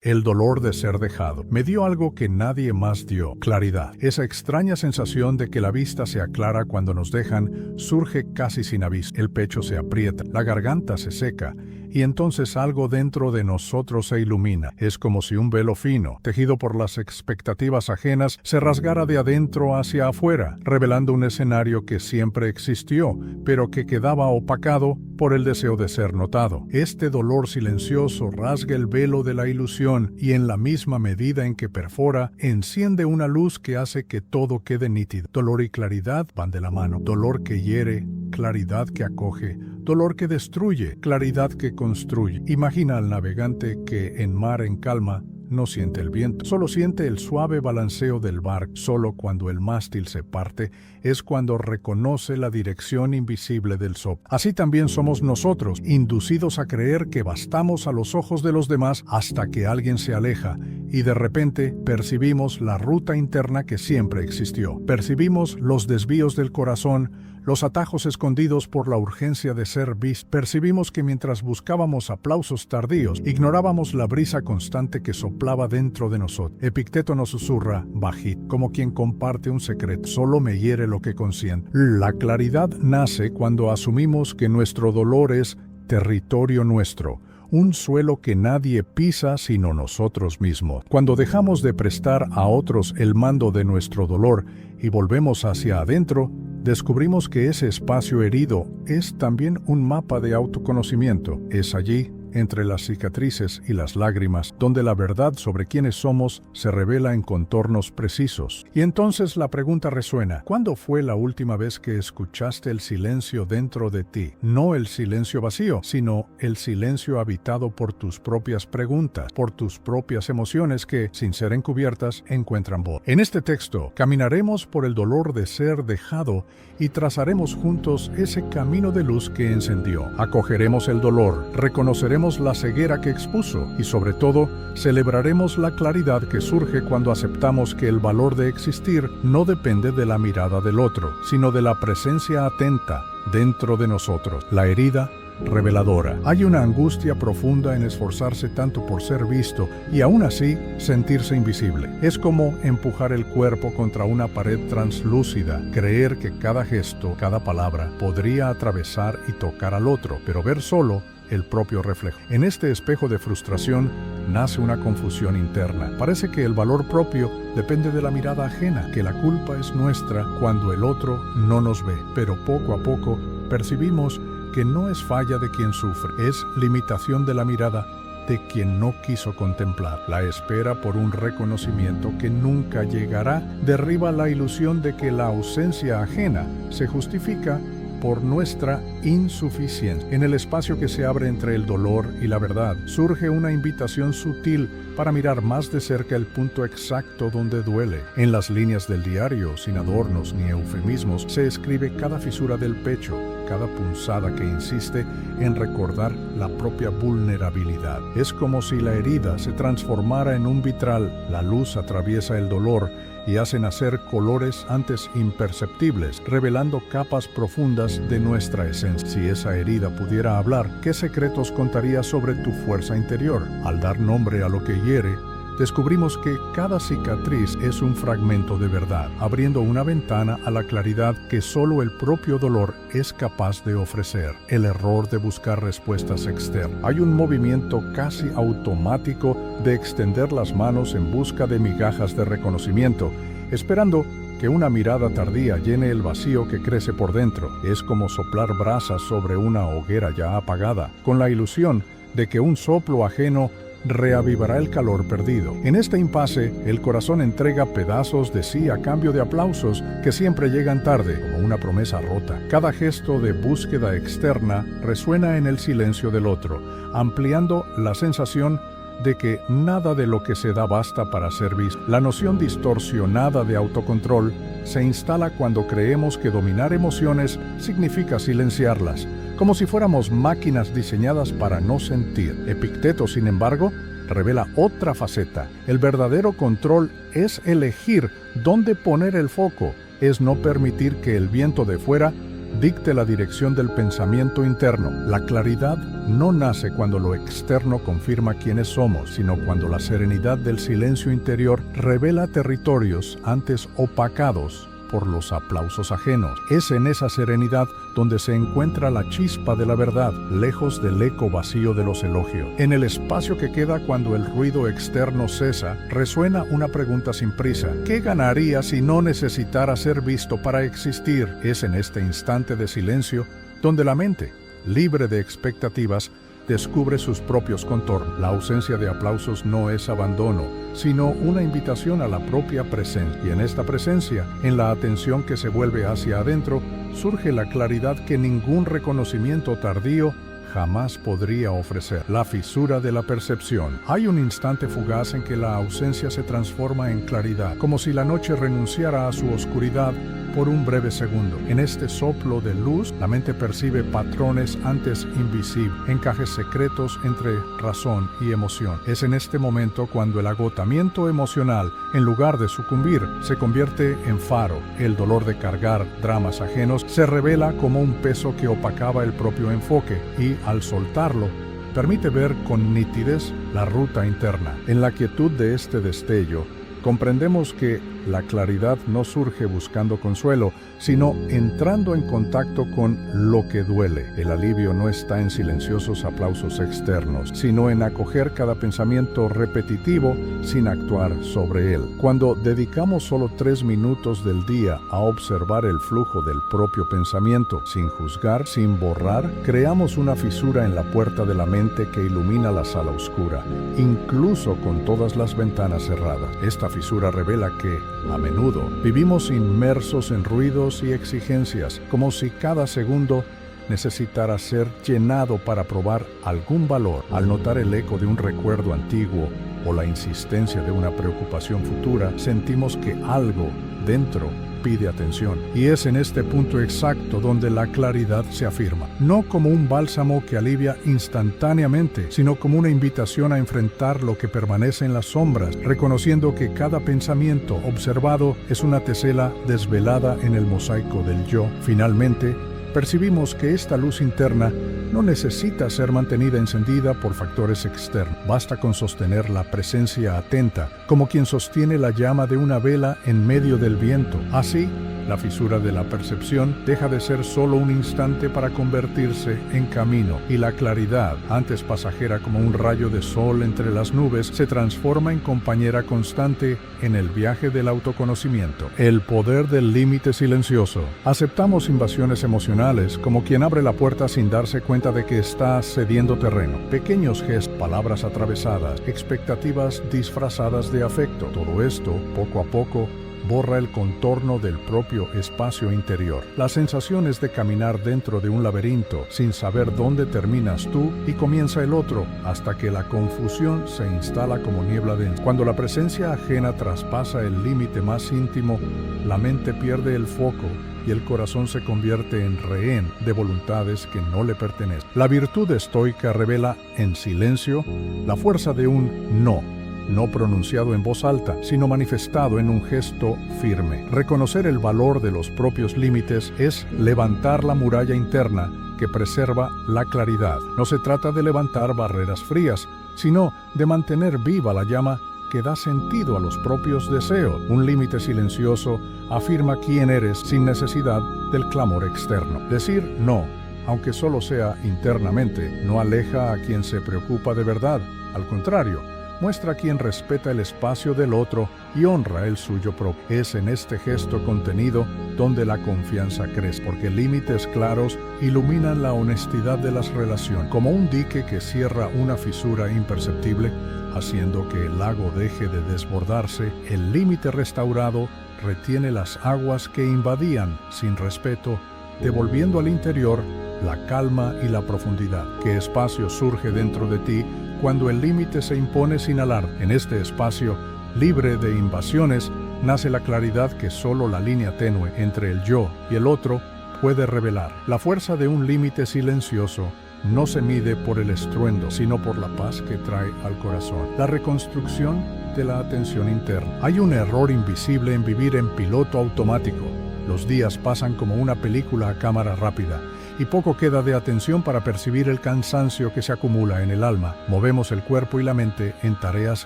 El dolor de ser dejado. Me dio algo que nadie más dio: claridad. Esa extraña sensación de que la vista se aclara cuando nos dejan surge casi sin aviso. El pecho se aprieta, la garganta se seca, y entonces algo dentro de nosotros se ilumina. Es como si un velo fino, tejido por las expectativas ajenas, se rasgara de adentro hacia afuera, revelando un escenario que siempre existió, pero que quedaba opacado por el deseo de ser notado. Este dolor silencioso rasga el velo de la ilusión y, en la misma medida en que perfora, enciende una luz que hace que todo quede nítido. Dolor y claridad van de la mano. Dolor que hiere, claridad que acoge. Dolor que destruye, claridad que construye. Imagina al navegante que, en mar en calma, no siente el viento, solo siente el suave balanceo del barco. Solo cuando el mástil se parte es cuando reconoce la dirección invisible del soplo. Así también somos nosotros, inducidos a creer que bastamos a los ojos de los demás hasta que alguien se aleja y de repente percibimos la ruta interna que siempre existió. Percibimos los desvíos del corazón, los atajos escondidos por la urgencia de ser vistos. Percibimos que mientras buscábamos aplausos tardíos, ignorábamos la brisa constante que soplaba dentro de nosotros. Epicteto nos susurra, bajito, como quien comparte un secreto: solo me hiere lo que consiento. La claridad nace cuando asumimos que nuestro dolor es territorio nuestro, un suelo que nadie pisa sino nosotros mismos. Cuando dejamos de prestar a otros el mando de nuestro dolor y volvemos hacia adentro, descubrimos que ese espacio herido es también un mapa de autoconocimiento. Es allí, entre las cicatrices y las lágrimas, donde la verdad sobre quiénes somos se revela en contornos precisos. Y entonces la pregunta resuena: ¿cuándo fue la última vez que escuchaste el silencio dentro de ti? No el silencio vacío, sino el silencio habitado por tus propias preguntas, por tus propias emociones que, sin ser encubiertas, encuentran voz. En este texto, caminaremos por el dolor de ser dejado y trazaremos juntos ese camino de luz que encendió. Acogeremos el dolor, reconoceremos la ceguera que expuso y, sobre todo, celebraremos la claridad que surge cuando aceptamos que el valor de existir no depende de la mirada del otro, sino de la presencia atenta dentro de nosotros. La herida reveladora. Hay una angustia profunda en esforzarse tanto por ser visto y aún así sentirse invisible. Es como empujar el cuerpo contra una pared translúcida, creer que cada gesto, cada palabra podría atravesar y tocar al otro, pero ver solo el propio reflejo. En este espejo de frustración nace una confusión interna. Parece que el valor propio depende de la mirada ajena, que la culpa es nuestra cuando el otro no nos ve. Pero poco a poco percibimos que no es falla de quien sufre, es limitación de la mirada de quien no quiso contemplar. La espera por un reconocimiento que nunca llegará derriba la ilusión de que la ausencia ajena se justifica por nuestra insuficiencia. En el espacio que se abre entre el dolor y la verdad, surge una invitación sutil para mirar más de cerca el punto exacto donde duele. En las líneas del diario, sin adornos ni eufemismos, se escribe cada fisura del pecho, cada punzada que insiste en recordar la propia vulnerabilidad. Es como si la herida se transformara en un vitral. La luz atraviesa el dolor y hace nacer colores antes imperceptibles, revelando capas profundas de nuestra esencia. Si esa herida pudiera hablar, ¿qué secretos contaría sobre tu fuerza interior? Al dar nombre a lo que hiere, descubrimos que cada cicatriz es un fragmento de verdad, abriendo una ventana a la claridad que solo el propio dolor es capaz de ofrecer. El error de buscar respuestas externas. Hay un movimiento casi automático de extender las manos en busca de migajas de reconocimiento, esperando que una mirada tardía llene el vacío que crece por dentro. Es como soplar brasas sobre una hoguera ya apagada, con la ilusión de que un soplo ajeno reavivará el calor perdido. En este impasse, el corazón entrega pedazos de sí a cambio de aplausos que siempre llegan tarde, como una promesa rota. Cada gesto de búsqueda externa resuena en el silencio del otro, ampliando la sensación de que nada de lo que se da basta para ser visto. La noción distorsionada de autocontrol se instala cuando creemos que dominar emociones significa silenciarlas, como si fuéramos máquinas diseñadas para no sentir. Epicteto, sin embargo, revela otra faceta. El verdadero control es elegir dónde poner el foco, es no permitir que el viento de fuera dicte la dirección del pensamiento interno. La claridad no nace cuando lo externo confirma quiénes somos, sino cuando la serenidad del silencio interior revela territorios antes opacados por los aplausos ajenos. Es en esa serenidad donde se encuentra la chispa de la verdad, lejos del eco vacío de los elogios. En el espacio que queda cuando el ruido externo cesa, resuena una pregunta sin prisa. ¿Qué ganaría si no necesitara ser visto para existir? Es en este instante de silencio donde la mente, libre de expectativas, descubre sus propios contornos. La ausencia de aplausos no es abandono, sino una invitación a la propia presencia. Y en esta presencia, en la atención que se vuelve hacia adentro, surge la claridad que ningún reconocimiento tardío jamás podría ofrecer. La fisura de la percepción. Hay un instante fugaz en que la ausencia se transforma en claridad, como si la noche renunciara a su oscuridad por un breve segundo. En este soplo de luz, la mente percibe patrones antes invisibles, encajes secretos entre razón y emoción. Es en este momento cuando el agotamiento emocional, en lugar de sucumbir, se convierte en faro. El dolor de cargar dramas ajenos se revela como un peso que opacaba el propio enfoque y, al soltarlo, permite ver con nitidez la ruta interna. En la quietud de este destello, comprendemos que la claridad no surge buscando consuelo, sino entrando en contacto con lo que duele. El alivio no está en silenciosos aplausos externos, sino en acoger cada pensamiento repetitivo sin actuar sobre él. Cuando dedicamos solo 3 minutos del día a observar el flujo del propio pensamiento, sin juzgar, sin borrar, creamos una fisura en la puerta de la mente que ilumina la sala oscura, incluso con todas las ventanas cerradas. Esta fisura revela que, a menudo, vivimos inmersos en ruidos y exigencias, como si cada segundo necesitara ser llenado para probar algún valor. Al notar el eco de un recuerdo antiguo o la insistencia de una preocupación futura, sentimos que algo dentro pide atención. Y es en este punto exacto donde la claridad se afirma, no como un bálsamo que alivia instantáneamente, sino como una invitación a enfrentar lo que permanece en las sombras, reconociendo que cada pensamiento observado es una tesela desvelada en el mosaico del yo. Finalmente, percibimos que esta luz interna no necesita ser mantenida encendida por factores externos. Basta con sostener la presencia atenta, como quien sostiene la llama de una vela en medio del viento. Así, la fisura de la percepción deja de ser solo un instante para convertirse en camino, y la claridad, antes pasajera como un rayo de sol entre las nubes, se transforma en compañera constante en el viaje del autoconocimiento. El poder del límite silencioso. Aceptamos invasiones emocionales como quien abre la puerta sin darse cuenta de que está cediendo terreno. Pequeños gestos, palabras atravesadas, expectativas disfrazadas de afecto. Todo esto, poco a poco, borra el contorno del propio espacio interior. La sensación es de caminar dentro de un laberinto sin saber dónde terminas tú y comienza el otro, hasta que la confusión se instala como niebla densa. Cuando la presencia ajena traspasa el límite más íntimo, la mente pierde el foco y el corazón se convierte en rehén de voluntades que no le pertenecen. La virtud estoica revela en silencio la fuerza de un no pronunciado en voz alta, sino manifestado en un gesto firme. Reconocer el valor de los propios límites es levantar la muralla interna que preserva la claridad. No se trata de levantar barreras frías, sino de mantener viva la llama que da sentido a los propios deseos. Un límite silencioso afirma quién eres sin necesidad del clamor externo. Decir no, aunque solo sea internamente, no aleja a quien se preocupa de verdad. Al contrario, muestra a quien respeta el espacio del otro y honra el suyo propio. Es en este gesto contenido donde la confianza crece, porque límites claros iluminan la honestidad de las relaciones, como un dique que cierra una fisura imperceptible, haciendo que el lago deje de desbordarse. El límite restaurado retiene las aguas que invadían sin respeto, devolviendo al interior la calma y la profundidad. ¿Qué espacio surge dentro de ti cuando el límite se impone sin alarde? En este espacio, libre de invasiones, nace la claridad que solo la línea tenue entre el yo y el otro puede revelar. La fuerza de un límite silencioso no se mide por el estruendo, sino por la paz que trae al corazón. La reconstrucción de la atención interna. Hay un error invisible en vivir en piloto automático. Los días pasan como una película a cámara rápida, y poco queda de atención para percibir el cansancio que se acumula en el alma. Movemos el cuerpo y la mente en tareas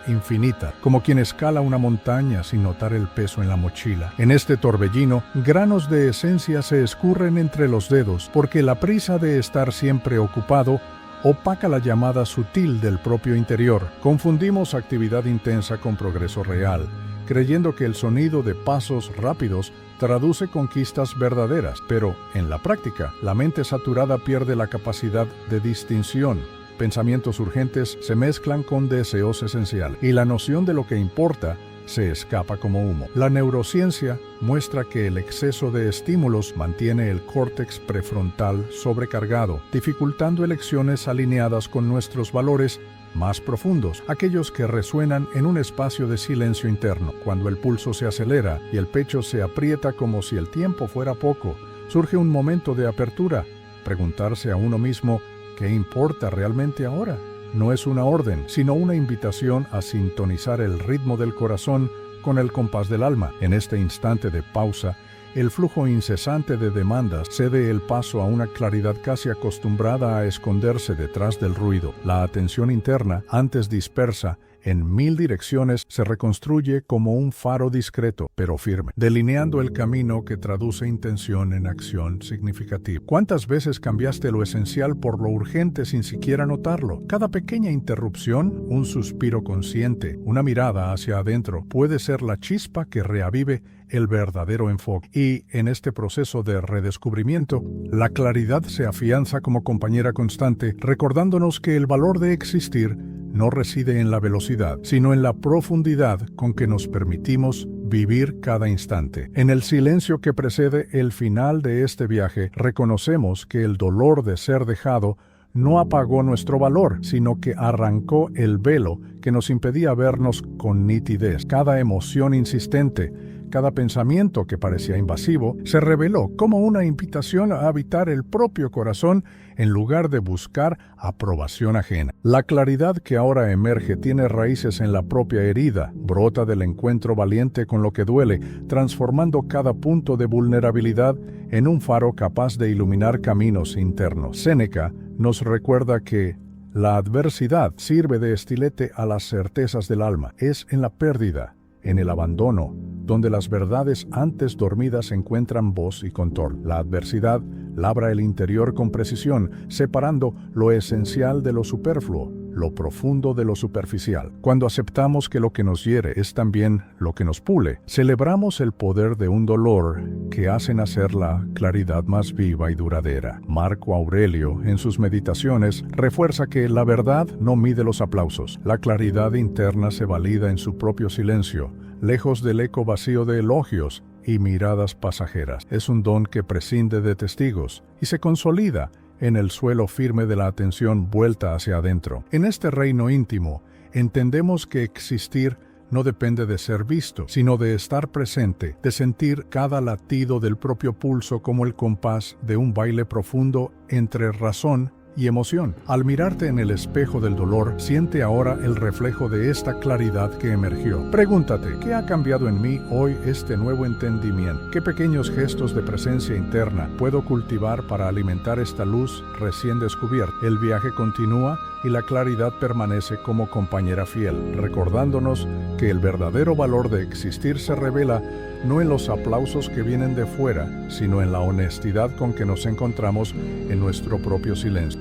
infinitas, como quien escala una montaña sin notar el peso en la mochila. En este torbellino, granos de esencia se escurren entre los dedos, porque la prisa de estar siempre ocupado opaca la llamada sutil del propio interior. Confundimos actividad intensa con progreso real, creyendo que el sonido de pasos rápidos traduce conquistas verdaderas, pero en la práctica, la mente saturada pierde la capacidad de distinción. Pensamientos urgentes se mezclan con deseos esenciales, y la noción de lo que importa se escapa como humo. La neurociencia muestra que el exceso de estímulos mantiene el córtex prefrontal sobrecargado, dificultando elecciones alineadas con nuestros valores más profundos, aquellos que resuenan en un espacio de silencio interno. Cuando el pulso se acelera y el pecho se aprieta como si el tiempo fuera poco, surge un momento de apertura, preguntarse a uno mismo, ¿qué importa realmente ahora? No es una orden, sino una invitación a sintonizar el ritmo del corazón con el compás del alma. En este instante de pausa, el flujo incesante de demandas cede el paso a una claridad casi acostumbrada a esconderse detrás del ruido. La atención interna, antes dispersa en 1000 direcciones, se reconstruye como un faro discreto, pero firme, delineando el camino que traduce intención en acción significativa. ¿Cuántas veces cambiaste lo esencial por lo urgente sin siquiera notarlo? Cada pequeña interrupción, un suspiro consciente, una mirada hacia adentro, puede ser la chispa que reavive el verdadero enfoque. Y en este proceso de redescubrimiento, la claridad se afianza como compañera constante, recordándonos que el valor de existir no reside en la velocidad, sino en la profundidad con que nos permitimos vivir cada instante. En el silencio que precede el final de este viaje, reconocemos que el dolor de ser dejado no apagó nuestro valor, sino que arrancó el velo que nos impedía vernos con nitidez. Cada emoción insistente, cada pensamiento que parecía invasivo, se reveló como una invitación a habitar el propio corazón en lugar de buscar aprobación ajena. La claridad que ahora emerge tiene raíces en la propia herida, brota del encuentro valiente con lo que duele, transformando cada punto de vulnerabilidad en un faro capaz de iluminar caminos internos. Séneca nos recuerda que la adversidad sirve de estilete a las certezas del alma. Es en la pérdida, en el abandono, donde las verdades antes dormidas encuentran voz y control. La adversidad labra el interior con precisión, separando lo esencial de lo superfluo, lo profundo de lo superficial. Cuando aceptamos que lo que nos hiere es también lo que nos pule, celebramos el poder de un dolor que hace nacer la claridad más viva y duradera. Marco Aurelio, en sus meditaciones, refuerza que la verdad no mide los aplausos. La claridad interna se valida en su propio silencio, lejos del eco vacío de elogios y miradas pasajeras. Es un don que prescinde de testigos y se consolida en el suelo firme de la atención vuelta hacia adentro. En este reino íntimo, entendemos que existir no depende de ser visto, sino de estar presente, de sentir cada latido del propio pulso como el compás de un baile profundo entre razón y emoción. Al mirarte en el espejo del dolor, siente ahora el reflejo de esta claridad que emergió. Pregúntate, ¿qué ha cambiado en mí hoy este nuevo entendimiento? ¿Qué pequeños gestos de presencia interna puedo cultivar para alimentar esta luz recién descubierta? El viaje continúa y la claridad permanece como compañera fiel, recordándonos que el verdadero valor de existir se revela no en los aplausos que vienen de fuera, sino en la honestidad con que nos encontramos en nuestro propio silencio.